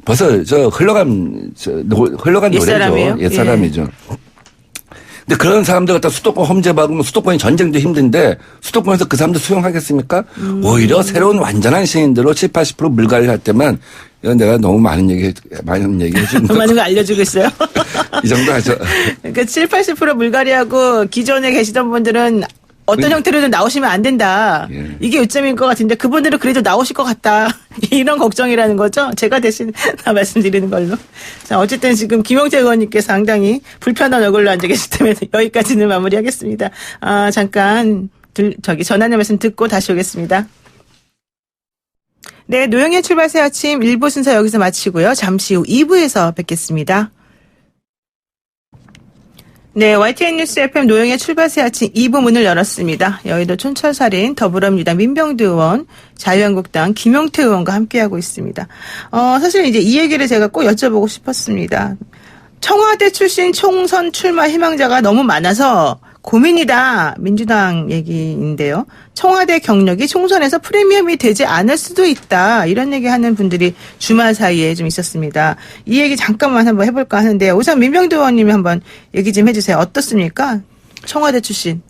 벌써 흘러간 노래죠. 옛사람이에요? 옛사람이죠. 근데 그런 사람들 갖다 수도권 험지에 박으면 수도권이 전쟁도 힘든데 수도권에서 그 사람들 수용하겠습니까? 오히려 새로운 완전한 시민들로 70, 80% 물갈이를 할 때만 이건 내가 너무 많은 얘기 해준 거. 많은 거 알려주고 있어요. 이 정도 하죠. 그러니까 7, 80% 물갈이하고 기존에 계시던 분들은 어떤 형태로든 나오시면 안 된다. 예. 이게 요점인 것 같은데 그분들은 그래도 나오실 것 같다. 이런 걱정이라는 거죠. 제가 대신 말씀드리는 걸로. 자, 어쨌든 지금 김용태 의원님께서 상당히 불편한 얼굴로 앉아 계시기 때문에 여기까지는 마무리하겠습니다. 잠깐 전하는 말씀 듣고 다시 오겠습니다. 네, 노영의 출발새 아침 1부 순서 여기서 마치고요. 잠시 후 2부에서 뵙겠습니다. 네, YTN 뉴스 FM 노영의 출발새 아침 2부 문을 열었습니다. 여의도 촌철살인 더불어민주당 민병두 의원, 자유한국당 김용태 의원과 함께하고 있습니다. 사실 이제 이 얘기를 제가 꼭 여쭤보고 싶었습니다. 청와대 출신 총선 출마 희망자가 너무 많아서 고민이다. 민주당 얘기인데요. 청와대 경력이 총선에서 프리미엄이 되지 않을 수도 있다. 이런 얘기하는 분들이 주말 사이에 좀 있었습니다. 이 얘기 잠깐만 한번 해볼까 하는데 우선 민병두 의원님이 한번 얘기 좀 해주세요. 어떻습니까? 청와대 출신.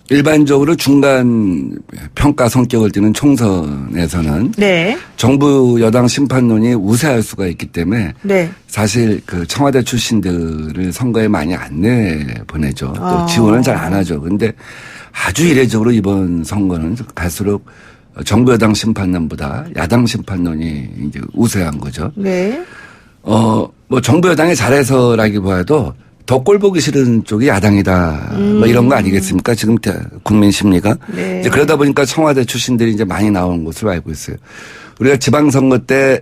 일반적으로 중간 평가 성격을 띠는 총선에서는 네. 정부 여당 심판론이 우세할 수가 있기 때문에 네. 사실 그 청와대 출신들을 선거에 많이 안 내보내죠. 또 지원은 잘 안 하죠. 그런데 아주 이례적으로 이번 선거는 갈수록 정부 여당 심판론보다 야당 심판론이 이제 우세한 거죠. 네. 뭐 정부 여당이 잘해서라기보다도 더 꼴 보기 싫은 쪽이 야당이다. 뭐 이런 거 아니겠습니까? 지금 국민 심리가. 네. 이제 그러다 보니까 청와대 출신들이 이제 많이 나오는 것으로 알고 있어요. 우리가 지방선거 때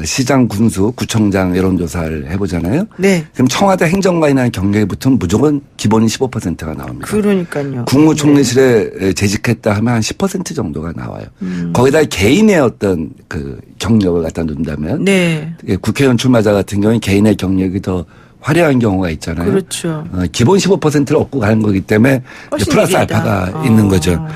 시장 군수, 구청장 여론조사를 해보잖아요. 네. 그럼 청와대 행정관이나 경력이 붙으면 무조건 기본이 15%가 나옵니다. 그러니까요. 국무총리실에 재직했다 하면 한 10% 정도가 나와요. 거기다 개인의 어떤 그 경력을 갖다 놓는다면. 네. 국회의원 출마자 같은 경우는 개인의 경력이 더 화려한 경우가 있잖아요. 그렇죠. 기본 15%를 얻고 가는 거기 때문에 플러스 유리하다. 알파가 있는 거죠.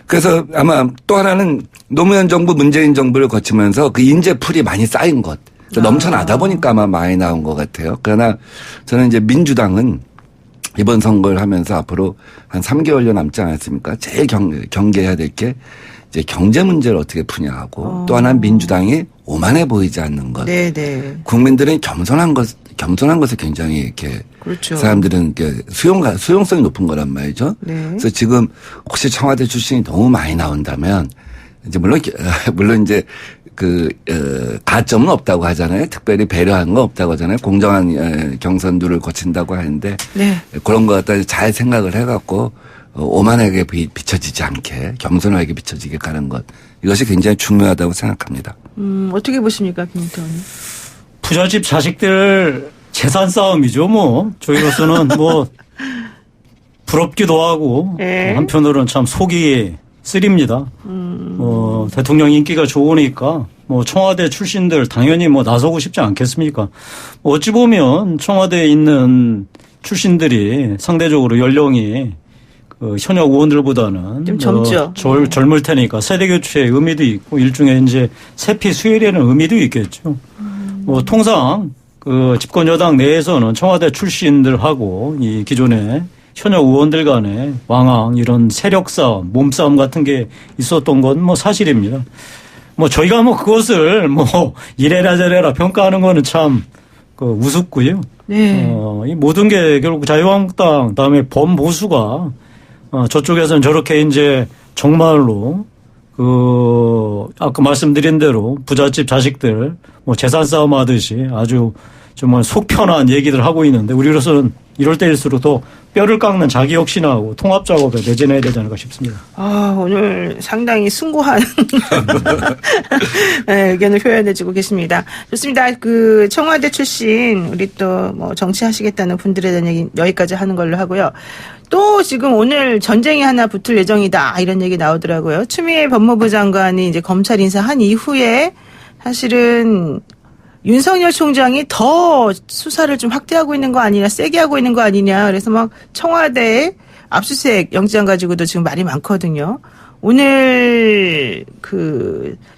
그래서 아마 또 하나는 노무현 정부, 문재인 정부를 거치면서 그 인재풀이 많이 쌓인 것. 넘쳐나다 보니까 아마 많이 나온 것 같아요. 그러나 저는 이제 민주당은 이번 선거를 하면서 앞으로 한 3개월여 남지 않았습니까? 제일 경계해야 될 게 이제 경제 문제를 어떻게 푸냐하고 또 하나는 민주당이 오만해 보이지 않는 것. 네네. 국민들은 겸손한 것을 굉장히 이렇게 그렇죠. 사람들은 이렇게 수용성이 높은 거란 말이죠. 네. 그래서 지금 혹시 청와대 출신이 너무 많이 나온다면 이제 물론 이제 가점은 없다고 하잖아요. 특별히 배려한 거 없다고 하잖아요. 공정한 경선들을 거친다고 하는데 네. 그런 거 갖다 잘 생각을 해갖고 오만하게 비춰지지 않게 겸손하게 비춰지게 가는 것 이것이 굉장히 중요하다고 생각합니다. 어떻게 보십니까, 김용태 의원님? 부잣집 자식들 재산 싸움이죠. 뭐 저희로서는 뭐 부럽기도 하고 네. 한편으로는 참 속이 쓰립니다. 대통령 인기가 좋으니까 뭐 청와대 출신들 당연히 뭐 나서고 싶지 않겠습니까? 어찌 보면 청와대에 있는 출신들이 상대적으로 연령이 그 현역 의원들보다는 좀 젊죠. 젊을 테니까 세대 교체의 의미도 있고 일종의 이제 세피 수혈이라는 의미도 있겠죠. 뭐 통상 그 집권 여당 내에서는 청와대 출신들하고 이 기존의 현역 의원들 간의 왕왕 이런 세력 싸움, 몸싸움 같은 게 있었던 건 뭐 사실입니다. 뭐 저희가 뭐 그것을 뭐 이래라 저래라 평가하는 거는 참 그 우습고요. 네. 이 모든 게 결국 자유한국당 그다음에 범보수가 저쪽에서는 저렇게 이제 정말로 그 아까 말씀드린 대로 부잣집 자식들 뭐 재산 싸움 하듯이 아주 정말 속 편한 얘기들 하고 있는데 우리로서는 이럴 때일수록 더 뼈를 깎는 자기 혁신하고 통합 작업에 매진해야 되지 않을까 싶습니다. 오늘 상당히 숭고한 네, 의견을 표현해주고 계십니다. 좋습니다. 그 청와대 출신 우리 또 뭐 정치하시겠다는 분들에 대한 얘기 여기까지 하는 걸로 하고요. 또 지금 오늘 전쟁이 하나 붙을 예정이다 이런 얘기 나오더라고요. 추미애 법무부 장관이 이제 검찰 인사한 이후에 사실은 윤석열 총장이 더 수사를 좀 확대하고 있는 거 아니냐, 세게 하고 있는 거 아니냐. 그래서 막 청와대에 압수수색 영장 가지고도 지금 말이 많거든요. 오늘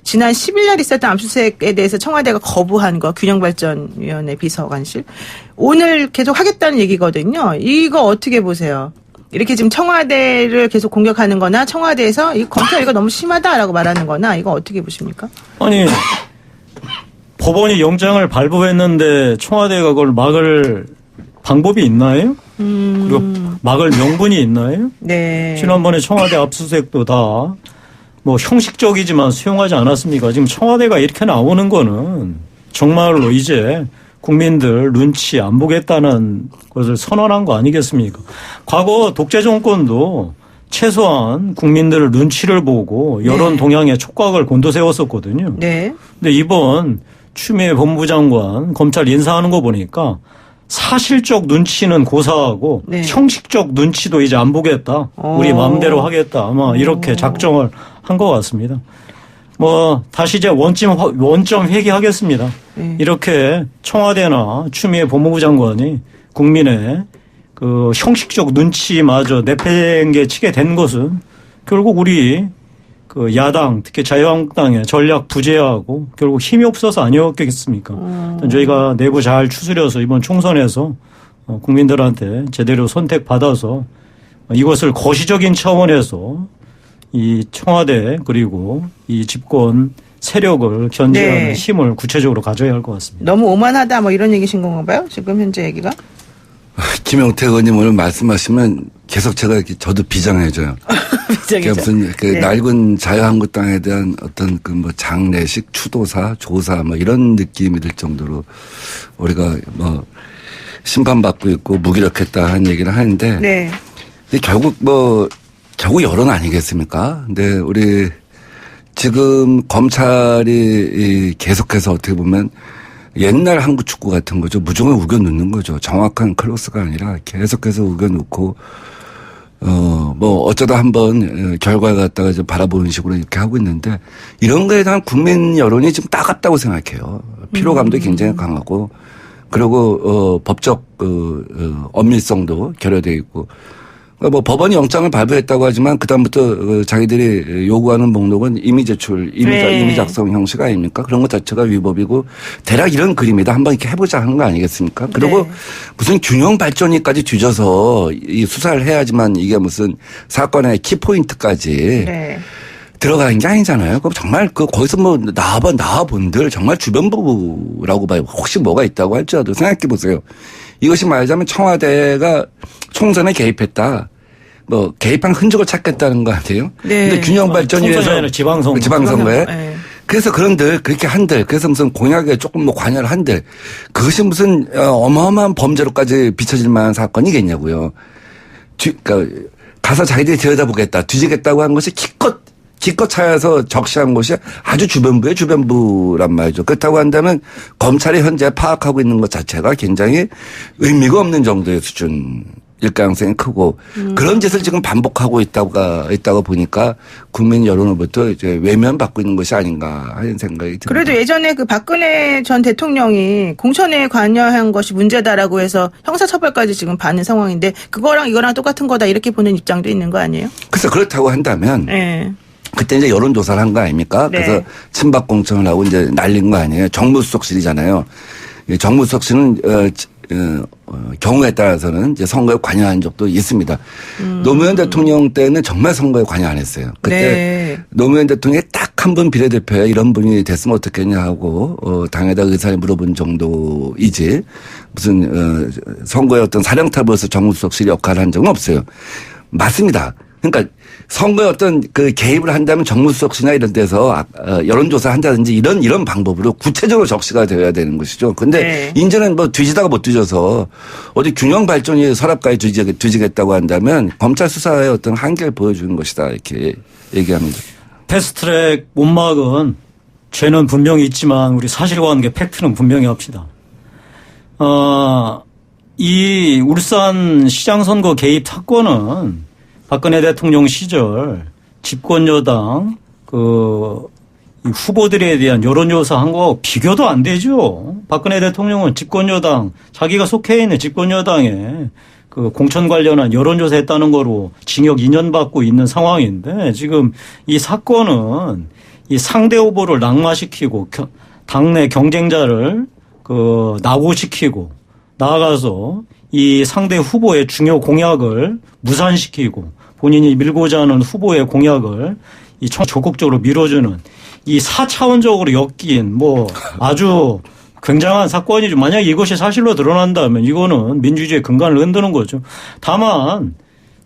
지난 10일 날 있었던 압수수색에 대해서 청와대가 거부한 거, 균형발전위원회 비서관실. 오늘 계속 하겠다는 얘기거든요. 이거 어떻게 보세요? 이렇게 지금 청와대를 계속 공격하는 거나 청와대에서 이 검찰 이거 너무 심하다라고 말하는 거나 이거 어떻게 보십니까? 아니, 법원이 영장을 발부했는데 청와대가 그걸 막을 방법이 있나요? 그리고 막을 명분이 있나요? 네. 지난번에 청와대 압수수색도 다 뭐 형식적이지만 수용하지 않았습니까? 지금 청와대가 이렇게 나오는 거는 정말로 이제 국민들 눈치 안 보겠다는 것을 선언한 거 아니겠습니까? 과거 독재 정권도 최소한 국민들 눈치를 보고 여론 동향에 촉각을 곤두세웠었거든요. 네. 근데 이번 추미애 법무부 장관 검찰 인사하는 거 보니까 사실적 눈치는 고사하고 네. 형식적 눈치도 이제 안 보겠다. 우리 마음대로 하겠다. 아마 이렇게 작정을 한 것 같습니다. 뭐 다시 이제 원점 회귀하겠습니다. 네. 이렇게 청와대나 추미애 법무부 장관이 국민의 그 형식적 눈치마저 내팽개치게 된 것은 결국 우리 그 야당 특히 자유한국당의 전략 부재하고 결국 힘이 없어서 아니었겠습니까? 저희가 내부 잘 추스려서 이번 총선에서 국민들한테 제대로 선택받아서 이것을 거시적인 차원에서 이 청와대 그리고 이 집권 세력을 견제하는 네. 힘을 구체적으로 가져야 할 것 같습니다. 너무 오만하다 뭐 이런 얘기신 건가 봐요? 지금 현재 얘기가? 김용태 의원님 오늘 말씀하시면 계속 제가 이렇게 저도 비장해져요. 그게 무슨 네. 낡은 자유한국당에 대한 어떤 그 뭐 장례식, 추도사, 조사 뭐 이런 느낌이 들 정도로 우리가 뭐 심판받고 있고 무기력했다 한 얘기를 하는데 네. 근데 결국 여론 아니겠습니까? 근데 우리 지금 검찰이 계속해서 어떻게 보면 옛날 한국 축구 같은 거죠. 무조건 우겨 넣는 거죠. 정확한 크로스가 아니라 계속해서 우겨 넣고 뭐 어쩌다 한번 결과를 갖다가 좀 바라보는 식으로 이렇게 하고 있는데 이런 거에 대한 국민 여론이 좀 따갑다고 생각해요. 피로감도 굉장히 강하고 그리고 법적 엄밀성도 결여되어 있고 뭐 법원이 영장을 발부했다고 하지만 그다음부터 자기들이 요구하는 목록은 이미 제출, 이미 작성 형식 아닙니까? 그런 것 자체가 위법이고 대략 이런 그림이다. 한번 이렇게 해보자 하는 거 아니겠습니까? 그리고 네. 무슨 균형 발전위까지 뒤져서 이 수사를 해야지만 이게 무슨 사건의 키포인트까지 네. 들어가는 게 아니잖아요. 그럼 정말 거기서 뭐 나와본들 정말 주변부라고 봐요. 혹시 뭐가 있다고 할지라도 생각해 보세요. 이것이 말하자면 청와대가 총선에 개입했다. 뭐 개입한 흔적을 찾겠다는 거 아니에요? 네. 근데 균형 발전위에서 총선이 아니라 지방선거에. 지방선거에 네. 그래서 그렇게 한들, 그래서 무슨 공약에 조금 뭐 관여를 한들, 그것이 무슨 어마어마한 범죄로까지 비춰질 만한 사건이겠냐고요. 그러니까 가서 자기들이 들여다보겠다, 뒤지겠다고 한 것이 기껏 찾아서 적시한 것이 아주 주변부란 말이죠. 그렇다고 한다면 검찰이 현재 파악하고 있는 것 자체가 굉장히 의미가 없는 정도의 수준일 가능성이 크고 그런 짓을 지금 반복하고 있다고 보니까 국민 여론으로부터 이제 외면받고 있는 것이 아닌가 하는 생각이 듭니다. 그래도 예전에 그 박근혜 전 대통령이 공천에 관여한 것이 문제다라고 해서 형사처벌까지 지금 받는 상황인데 그거랑 이거랑 똑같은 거다 이렇게 보는 입장도 있는 거 아니에요? 그래서 그렇다고 한다면 네. 그때 이제 여론조사를 한 거 아닙니까? 네. 그래서 친박 공천을 하고 이제 날린 거 아니에요? 정무수석실이잖아요. 정무수석실은 경우에 따라서는 이제 선거에 관여한 적도 있습니다. 노무현 대통령 때는 정말 선거에 관여 안 했어요. 그때 네. 노무현 대통령이 딱 한 분 비례대표에 이런 분이 됐으면 어떻겠냐 하고 당에다 의사를 물어본 정도이지 무슨 선거에 어떤 사령탑으로서 정무수석실이 역할을 한 적은 없어요. 맞습니다. 그러니까 선거에 어떤 그 개입을 한다면 정무수석실이나 이런 데서 여론조사를 한다든지 이런 방법으로 구체적으로 적시가 되어야 되는 것이죠. 근데 네. 이제는 뭐 뒤지다가 못 뒤져서 어디 균형 발전이 서랍까지 뒤지겠다고 한다면 검찰 수사의 어떤 한계를 보여주는 것이다 이렇게 얘기합니다. 패스트트랙 못 막은 죄는 분명히 있지만 우리 사실관계 팩트는 분명히 합시다. 이 울산 시장 선거 개입 사건은 박근혜 대통령 시절 집권 여당 이 후보들에 대한 여론조사 한 거하고 비교도 안 되죠. 박근혜 대통령은 집권 여당 자기가 속해 있는 집권 여당에 그 공천 관련한 여론조사 했다는 거로 징역 2년 받고 있는 상황인데 지금 이 사건은 이 상대 후보를 낙마시키고 당내 경쟁자를 낙오시키고 나아가서 이 상대 후보의 중요 공약을 무산시키고 본인이 밀고자 하는 후보의 공약을 적극적으로 밀어주는 이 4차원적으로 엮인 뭐 아주 굉장한 사건이죠. 만약 이것이 사실로 드러난다면 이거는 민주주의의 근간을 흔드는 거죠. 다만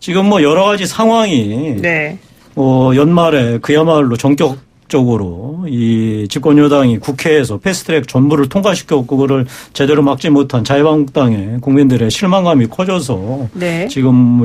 지금 뭐 여러 가지 상황이 네. 연말에 그야말로 전격적으로 이 집권 여당이 국회에서 패스트트랙 전부를 통과시켰고 그거를 제대로 막지 못한 자유한국당의 국민들의 실망감이 커져서 네. 지금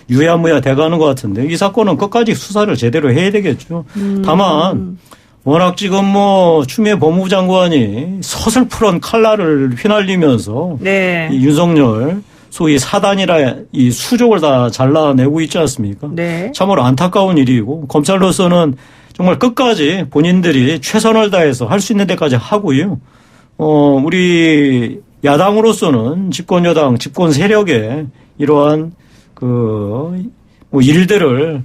유야무야 돼가는 것 같은데 이 사건은 끝까지 수사를 제대로 해야 되겠죠. 다만 워낙 지금 뭐 추미애 법무부 장관이 서슬프런 칼날을 휘날리면서 네. 이 윤석열 소위 사단이라 이 수족을 다 잘라내고 있지 않습니까? 네. 참으로 안타까운 일이고 검찰로서는 정말 끝까지 본인들이 최선을 다해서 할 수 있는 데까지 하고요. 우리 야당으로서는 집권 여당, 집권 세력의 이러한 뭐 일들을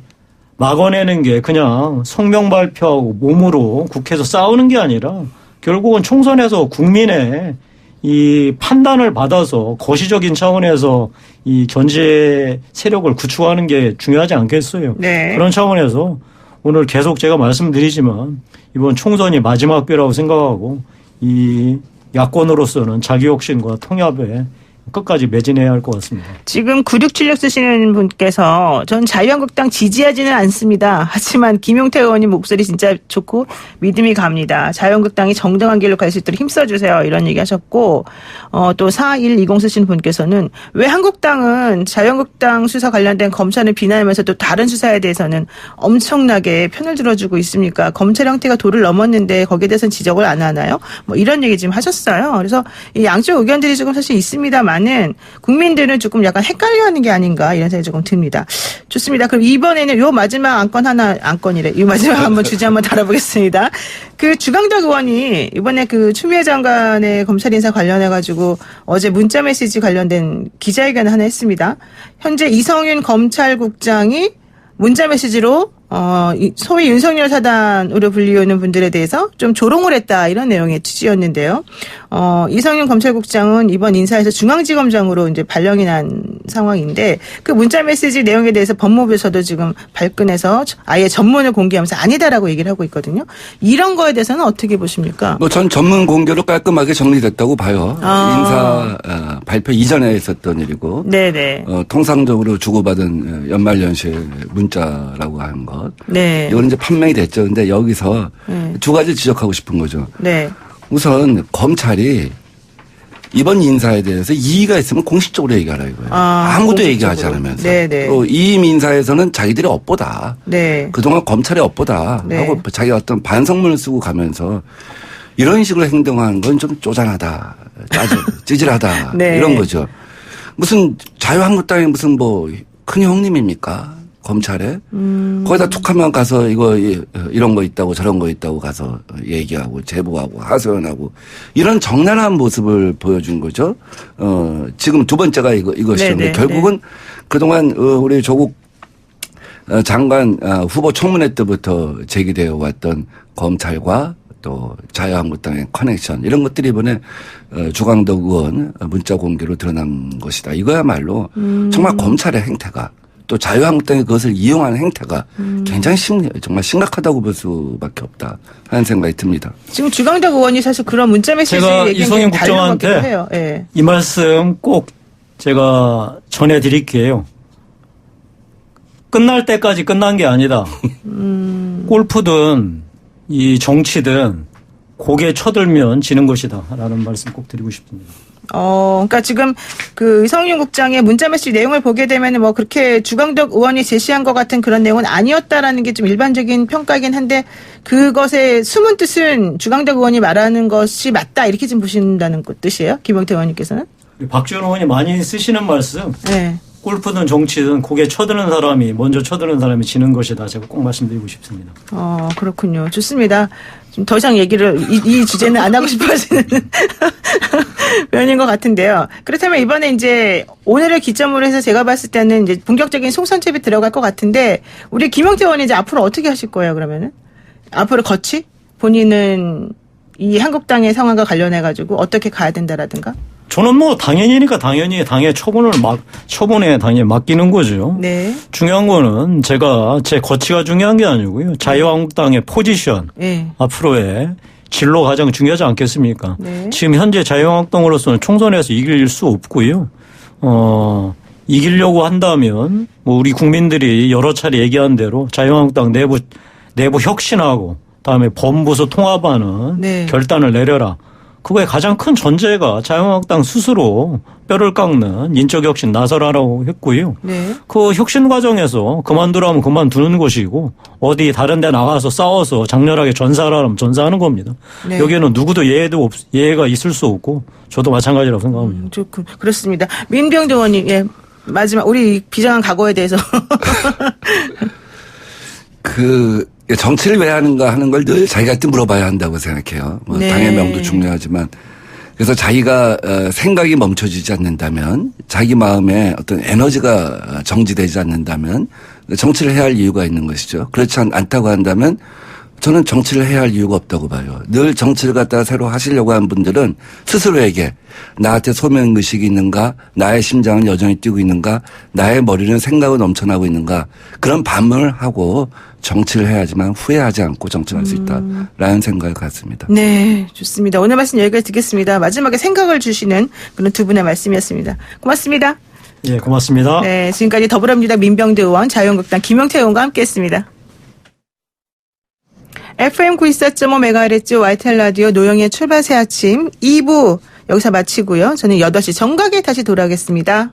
막아내는 게 그냥 성명 발표하고 몸으로 국회에서 싸우는 게 아니라 결국은 총선에서 국민의 이 판단을 받아서 거시적인 차원에서 이 견제 세력을 구축하는 게 중요하지 않겠어요. 네. 그런 차원에서 오늘 계속 제가 말씀드리지만 이번 총선이 마지막 기회라고 생각하고 이 야권으로서는 자기 혁신과 통합에 끝까지 매진해야 할 것 같습니다. 지금 9676 쓰시는 분께서 전 자유한국당 지지하지는 않습니다. 하지만 김용태 의원님 목소리 진짜 좋고 믿음이 갑니다. 자유한국당이 정당한 길로 갈 수 있도록 힘써주세요. 이런 얘기 하셨고 또 4120 쓰시는 분께서는 왜 한국당은 자유한국당 수사 관련된 검찰을 비난하면서 또 다른 수사에 대해서는 엄청나게 편을 들어주고 있습니까? 검찰 형태가 도를 넘었는데 거기에 대해서는 지적을 안 하나요? 뭐 이런 얘기 지금 하셨어요. 그래서 이 양쪽 의견들이 조금 사실 있습니다만 많은 국민들은 조금 약간 헷갈려하는 게 아닌가 이런 생각이 조금 듭니다. 좋습니다. 그럼 이번에는 요 마지막 안건이래. 이 마지막 한번 주제 한번 다뤄보겠습니다. 그 주강덕 의원이 이번에 그 추미애 장관의 검찰 인사 관련해 가지고 어제 문자 메시지 관련된 기자회견을 하나 했습니다. 현재 이성윤 검찰국장이 문자 메시지로 소위 윤석열 사단으로 불리우는 분들에 대해서 좀 조롱을 했다 이런 내용의 취지였는데요. 이성윤 검찰국장은 이번 인사에서 중앙지검장으로 이제 발령이 난 상황인데 그 문자 메시지 내용에 대해서 법무부에서도 지금 발끈해서 아예 전문을 공개하면서 아니다라고 얘기를 하고 있거든요. 이런 거에 대해서는 어떻게 보십니까? 뭐 전 전문 공개로 깔끔하게 정리됐다고 봐요. 인사 발표 이전에 있었던 일이고. 네네. 통상적으로 주고받은 연말연시의 문자라고 하는 것. 네. 이거는 이제 판명이 됐죠. 근데 여기서 두 가지 지적하고 싶은 거죠. 네. 우선 검찰이 이번 인사에 대해서 이의가 있으면 공식적으로 얘기하라 이거예요. 아무도 얘기하지 않으면서. 네네. 또 이임 인사에서는 자기들이 업보다. 네. 그동안 검찰이 업보다 네. 하고 자기가 어떤 반성문을 쓰고 가면서 이런 식으로 행동하는 건 좀 쪼잔하다. 찌질하다. 네. 이런 거죠. 무슨 자유한국당이 무슨 뭐 큰 형님입니까? 검찰에. 거기다 툭하면 가서 이런 거 있다고 저런 거 있다고 가서 얘기하고 제보하고 하소연하고 이런 적나라한 모습을 보여준 거죠. 지금 두 번째가 이것이죠. 네네. 결국은 그동안 우리 조국 장관 후보 청문회 때부터 제기되어 왔던 검찰과 또 자유한국당의 커넥션 이런 것들이 이번에 주광덕 의원 문자 공개로 드러난 것이다. 이거야말로 정말 검찰의 행태가 또 자유한국당이 그것을 이용하는 행태가 굉장히 정말 심각하다고 볼 수밖에 없다 하는 생각이 듭니다. 지금 주광덕 의원이 사실 그런 문자 메시지 제가 얘기는 이성윤 다른 것 같기도 국장한테 해요. 예. 이 말씀 꼭 제가 전해드릴게요. 끝날 때까지 끝난 게 아니다. 골프든 이 정치든 고개 쳐들면 지는 것이다. 라는 말씀 꼭 드리고 싶습니다. 그러니까 지금 그 이성윤 국장의 문자 메시지 내용을 보게 되면 뭐 그렇게 주광덕 의원이 제시한 것 같은 그런 내용은 아니었다라는 게 좀 일반적인 평가이긴 한데 그것의 숨은 뜻은 주광덕 의원이 말하는 것이 맞다 이렇게 좀 보신다는 뜻이에요? 김영태 의원님께서는? 박지원 의원이 많이 쓰시는 말씀. 네. 골프든 정치든 고개 쳐드는 사람이 먼저 쳐드는 사람이 지는 것이다. 제가 꼭 말씀드리고 싶습니다. 그렇군요. 좋습니다. 좀 더 이상 얘기를 이 주제는 안 하고 싶어지는 면인 것 같은데요. 그렇다면 이번에 이제 오늘을 기점으로 해서 제가 봤을 때는 이제 본격적인 총선집이 들어갈 것 같은데 우리 김영태 의원이 이제 앞으로 어떻게 하실 거예요? 그러면은 앞으로 본인은 이 한국당의 상황과 관련해 가지고 어떻게 가야 된다라든가? 저는 뭐 당연히 당의 처분에 당연히 맡기는 거죠. 네. 중요한 거는 제 거치가 중요한 게 아니고요. 자유한국당의 포지션, 네. 앞으로의 진로 가장 중요하지 않겠습니까? 네. 지금 현재 자유한국당으로서는 총선에서 이길 수 없고요. 이기려고 한다면 뭐 우리 국민들이 여러 차례 얘기한 대로 자유한국당 내부 혁신하고 그다음에 범부서 통합하는 네. 결단을 내려라. 그거의 가장 큰 전제가 자유한국당 스스로 뼈를 깎는 인적 혁신 나서라라고 했고요. 네. 그 혁신 과정에서 그만두라면 그만두는 것이고 어디 다른 데 나가서 싸워서 장렬하게 전사하라면 전사하는 겁니다. 네. 여기에는 누구도 예외가 있을 수 없고 저도 마찬가지라고 생각합니다. 그렇습니다. 민병대 의원님, 예. 마지막 우리 비장한 각오에 대해서 정치를 왜 하는가 하는 걸 늘 자기한테 물어봐야 한다고 생각해요. 뭐 네. 당의 명도 중요하지만 그래서 자기가 생각이 멈춰지지 않는다면 자기 마음에 어떤 에너지가 정지되지 않는다면 정치를 해야 할 이유가 있는 것이죠. 그렇지 않다고 한다면 저는 정치를 해야 할 이유가 없다고 봐요. 늘 정치를 갖다가 새로 하시려고 하는 분들은 스스로에게 나한테 소명의식이 있는가, 나의 심장은 여전히 뛰고 있는가, 나의 머리는 생각은 넘쳐나고 있는가, 그런 반문을 하고 정치를 해야지만 후회하지 않고 정치를 할 수 있다라는 생각을 갖습니다. 네, 좋습니다. 오늘 말씀 여기까지 듣겠습니다. 마지막에 생각을 주시는 그런 두 분의 말씀이었습니다. 고맙습니다. 예, 고맙습니다. 네, 지금까지 더불어민주당 민병대 의원, 자유한국당 김영태 의원과 함께했습니다. FM 94.5MHz YTN 라디오 노영의 출발 새 아침 2부 여기서 마치고요. 저는 8시 정각에 다시 돌아오겠습니다.